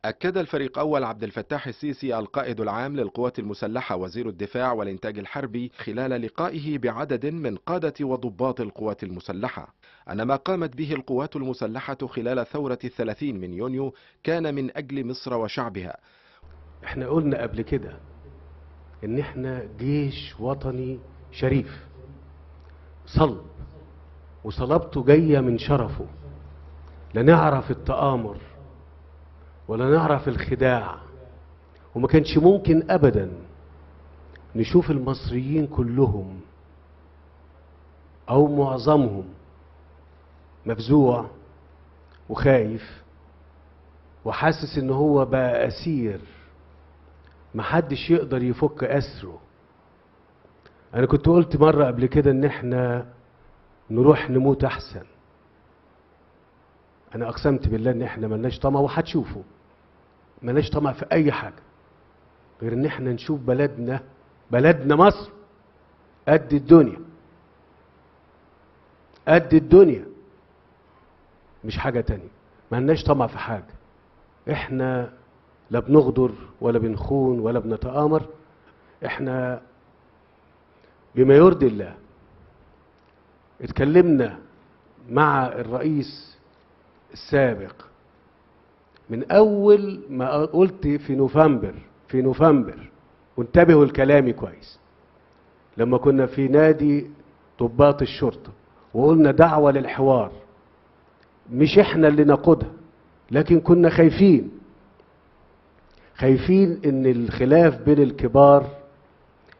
أكد الفريق أول عبد الفتاح السيسي القائد العام للقوات المسلحة وزير الدفاع والإنتاج الحربي خلال لقائه بعدد من قادة وضباط القوات المسلحة أن ما قامت به القوات المسلحة خلال ثورة 30 من يونيو كان من أجل مصر وشعبها. احنا قلنا قبل كده ان احنا جيش وطني شريف صلب، وصلابته جاية من شرفه. لا نعرف التآمر ولا نعرف الخداع، وما كانش ممكن ابدا نشوف المصريين كلهم او معظمهم مفزوع وخايف وحاسس ان هو بقى اسير محدش يقدر يفك اسره. انا كنت قلت مرة قبل كده ان احنا نروح نموت احسن. انا اقسمت بالله ان احنا ملناش طمع، وهتشوفوا ملناش طمع في اي حاجة غير ان احنا نشوف بلدنا مصر قد الدنيا، قد الدنيا، مش حاجة تانية. ملناش طمع في حاجة. احنا لا بنغدر ولا بنخون ولا بنتآمر. احنا بما يرضي الله اتكلمنا مع الرئيس السابق من اول ما قلت في نوفمبر، وانتبهوا لكلامي كويس، لما كنا في نادي ضباط الشرطة وقلنا دعوة للحوار. مش احنا اللي نقودها، لكن كنا خايفين ان الخلاف بين الكبار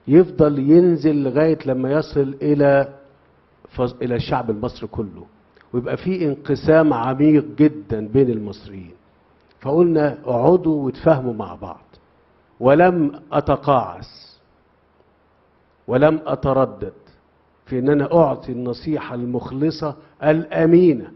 يفضل ينزل لغاية لما يصل الى الشعب المصري كله، ويبقى في انقسام عميق جدا بين المصريين. فقلنا اقعدوا وتفاهموا مع بعض، ولم اتقاعس ولم اتردد في ان انا اعطي النصيحة المخلصة الامينة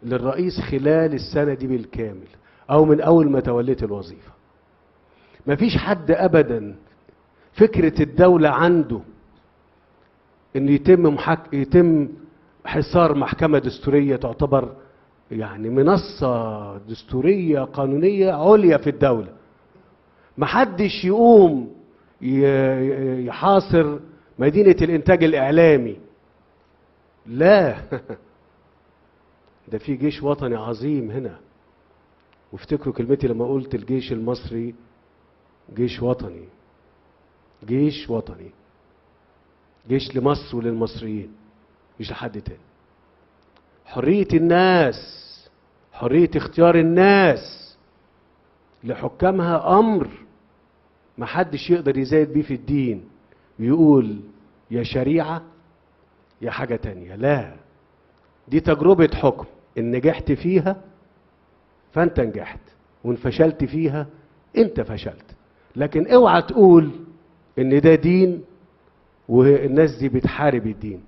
للرئيس خلال السنة دي بالكامل، او من اول ما توليت الوظيفة. مفيش حد ابدا فكرة الدولة عنده ان يتم حصار محكمة دستورية تعتبر يعني منصة دستورية قانونية عليا في الدولة. محدش يقوم يحاصر مدينة الانتاج الاعلامي، لا. ده في جيش وطني عظيم هنا. وافتكروا كلمتي لما قلت الجيش المصري جيش وطني، جيش وطني، جيش لمصر وللمصريين، مش لحد تاني. حرية الناس، حرية اختيار الناس لحكامها امر محدش يقدر يزايد بيه في الدين ويقول يا شريعة يا حاجة تانية. لا، دي تجربة حكم، ان نجحت فيها فانت نجحت، وان فشلت فيها انت فشلت. لكن اوعى تقول ان ده دين والناس دي بتحارب الدين.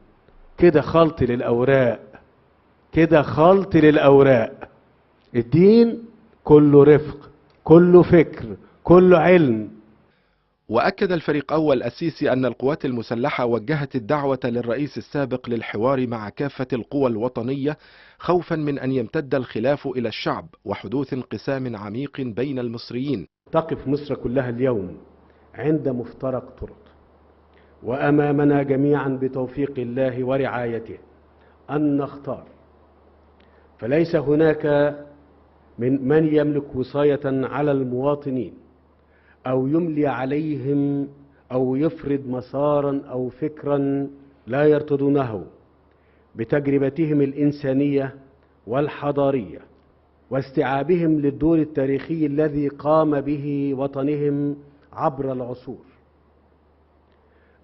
كده خلط للأوراق، كده خلط للأوراق. الدين كله رفق، كله فكر، كله علم. وأكد الفريق أول السيسي أن القوات المسلحة وجهت الدعوة للرئيس السابق للحوار مع كافة القوى الوطنية خوفا من أن يمتد الخلاف إلى الشعب وحدوث انقسام عميق بين المصريين. تقف مصر كلها اليوم عند مفترق طرق، وأمامنا جميعا بتوفيق الله ورعايته أن نختار. فليس هناك من يملك وصاية على المواطنين أو يملي عليهم أو يفرض مسارا أو فكرا لا يرتضونه بتجربتهم الإنسانية والحضارية واستيعابهم للدور التاريخي الذي قام به وطنهم عبر العصور،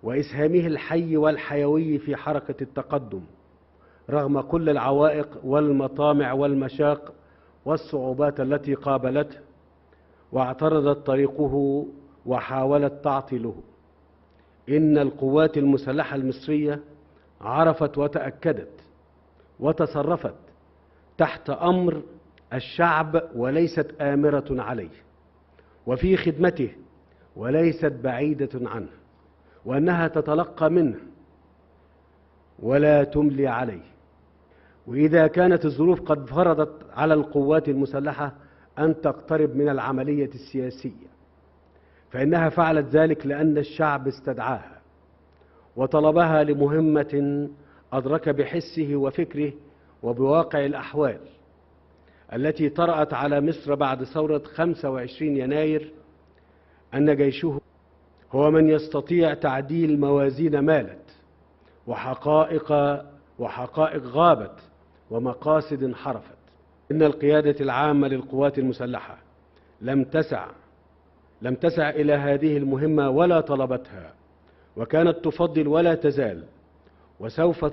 وإسهامه الحي والحيوي في حركة التقدم رغم كل العوائق والمطامع والمشاق والصعوبات التي قابلته واعترضت طريقه وحاولت تعطيله. إن القوات المسلحة المصرية عرفت وتأكدت وتصرفت تحت أمر الشعب وليست آمرة عليه، وفي خدمته وليست بعيدة عنه، وأنها تتلقى منه ولا تملي عليه، وإذا كانت الظروف قد فرضت على القوات المسلحة أن تقترب من العملية السياسية، فإنها فعلت ذلك لأن الشعب استدعاها وطلبها لمهمة أدرك بحسه وفكره وبواقع الأحوال التي طرأت على مصر بعد ثورة 25 يناير، أن جيشه هو من يستطيع تعديل موازين مالت وحقائق غابت ومقاصد انحرفت. إن القيادة العامة للقوات المسلحة لم تسع إلى هذه المهمة ولا طلبتها، وكانت تفضل ولا تزال وسوف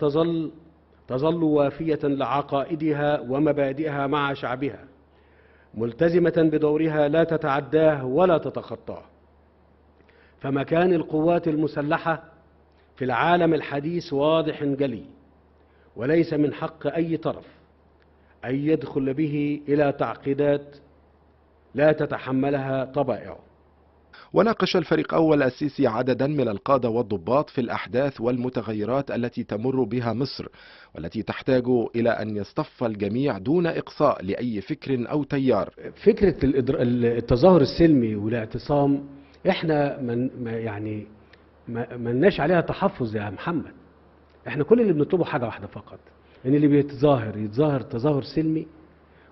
تظل وافية لعقائدها ومبادئها مع شعبها، ملتزمة بدورها لا تتعداه ولا تتخطاه. فمكان القوات المسلحة في العالم الحديث واضح جلي، وليس من حق أي طرف أن يدخل به إلى تعقيدات لا تتحملها طبائعه. وناقش الفريق أول السيسي عددا من القادة والضباط في الأحداث والمتغيرات التي تمر بها مصر، والتي تحتاج إلى أن يصطف الجميع دون إقصاء لأي فكر أو تيار. فكرة التظاهر السلمي والاعتصام احنا ملناش عليها تحفظ يا محمد. احنا كل اللي بنطلبه حاجة واحدة فقط، ان اللي يتظاهر تظاهر سلمي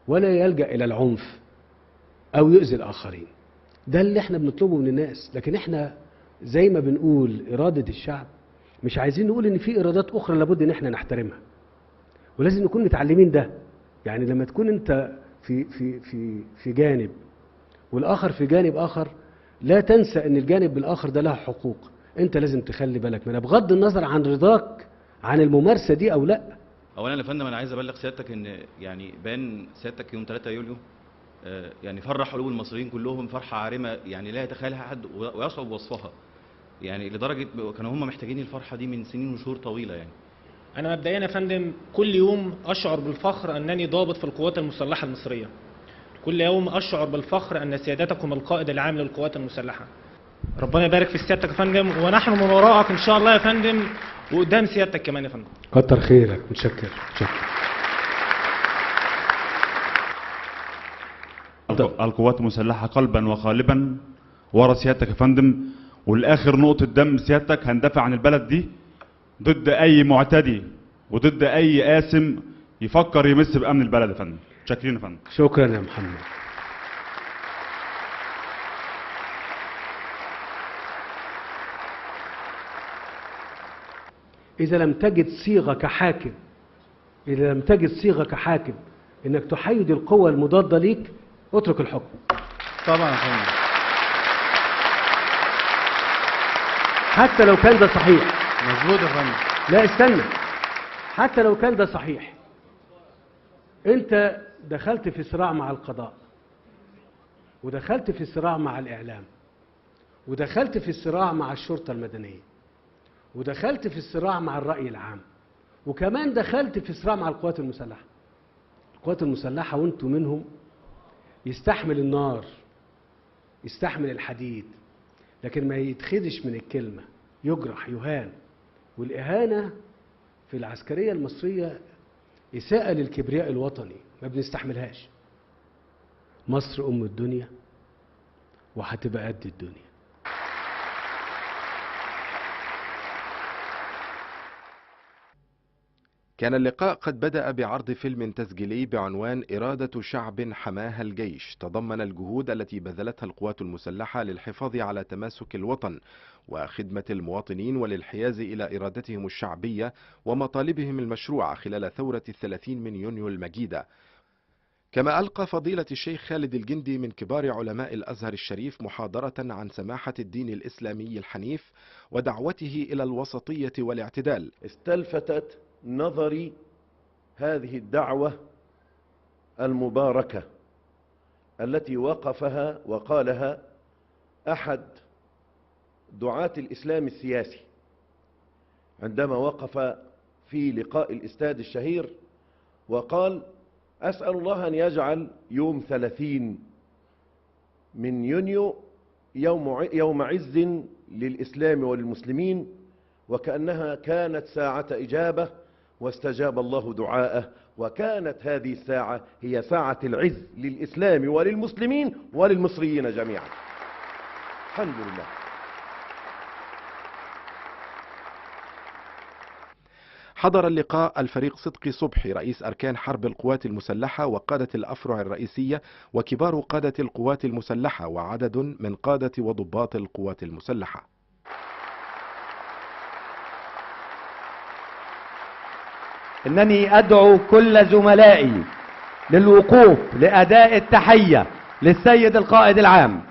ولا يلجأ إلى العنف أو يؤذي الآخرين. ده اللي احنا بنطلبه من الناس. لكن احنا زي ما بنقول إرادة الشعب، مش عايزين نقول ان في إرادات أخرى لابد ان احنا نحترمها، ولازم نكون متعلمين ده. يعني لما تكون انت في جانب والآخر في جانب آخر، لا تنسى ان الجانب الآخر ده له حقوق انت لازم تخلي بالك منها، بغض النظر عن رضاك عن الممارسة دي او لا. اولا يا فندم انا عايز ابلغ سيادتك ان يعني بان سيادتك يوم 3 يوليو يعني فرح قلوب المصريين كلهم فرحه عارمه يعني لا يتخيلها حد ويصعب وصفها، يعني لدرجه كانوا هم محتاجين الفرحه دي من سنين وشهور طويله. يعني أنا مبدئيا يا فندم كل يوم أشعر بالفخر أنني ضابط في القوات المسلحة المصرية. كل يوم أشعر بالفخر أن سيادتكم القائد العام للقوات المسلحة. ربنا يبارك في سيادتك يا فندم، ونحن من وراءك إن شاء الله يا فندم، وقدام سيادتك كمان يا فندم. كتر خيرك، متشكر. القوات المسلحة قلبا وقالبا ورا سيادتك يا فندم، والآخر نقطة دم سيادتك هندافع عن البلد دي ضد أي معتدي وضد أي قاسم يفكر يمس بأمن البلد يا فندم. شاكرين يا فندم. شكرا يا محمد. إذا لم تجد صيغة كحاكم إنك تحيد القوة المضادة ليك، اترك الحكم. طبعا يا فندم. حتى لو كان ده صحيح. مظبوط يا فندم. لا استنى، حتى لو كان ده صحيح، انت دخلت في صراع مع القضاء، ودخلت في صراع مع الإعلام، ودخلت في صراع مع الشرطة المدنية، ودخلت في الصراع مع الرأي العام، وكمان دخلت في صراع مع القوات المسلحة. القوات المسلحة وانتم منهم يستحمل النار، يستحمل الحديد، لكن ما يتخدش من الكلمة، يجرح، يهان. والإهانة في العسكرية المصرية إساءة للكبرياء الوطني، ما بنستحملهاش. مصر أم الدنيا وهتبقى قد الدنيا. كان اللقاء قد بدأ بعرض فيلم تسجيلي بعنوان إرادة شعب حماها الجيش، تضمن الجهود التي بذلتها القوات المسلحة للحفاظ على تماسك الوطن وخدمة المواطنين والانحياز إلى إرادتهم الشعبية ومطالبهم المشروعة خلال ثورة 30 من يونيو المجيدة. كما ألقى فضيلة الشيخ خالد الجندي من كبار علماء الأزهر الشريف محاضرة عن سماحة الدين الإسلامي الحنيف ودعوته إلى الوسطية والاعتدال. استلفتت نظري هذه الدعوة المباركة التي وقفها وقالها أحد دعاة الإسلام السياسي عندما وقف في لقاء الاستاد الشهير وقال: أسأل الله أن يجعل يوم 30 من يونيو يوم عز للإسلام وللمسلمين، وكأنها كانت ساعة إجابة واستجاب الله دعاءه، وكانت هذه الساعة هي ساعة العز للإسلام وللمسلمين وللمصريين جميعا. الحمد لله. حضر اللقاء الفريق صدقي صبحي رئيس أركان حرب القوات المسلحة وقادة الأفرع الرئيسية وكبار قادة القوات المسلحة وعدد من قادة وضباط القوات المسلحة. إنني أدعو كل زملائي للوقوف لأداء التحية للسيد القائد العام.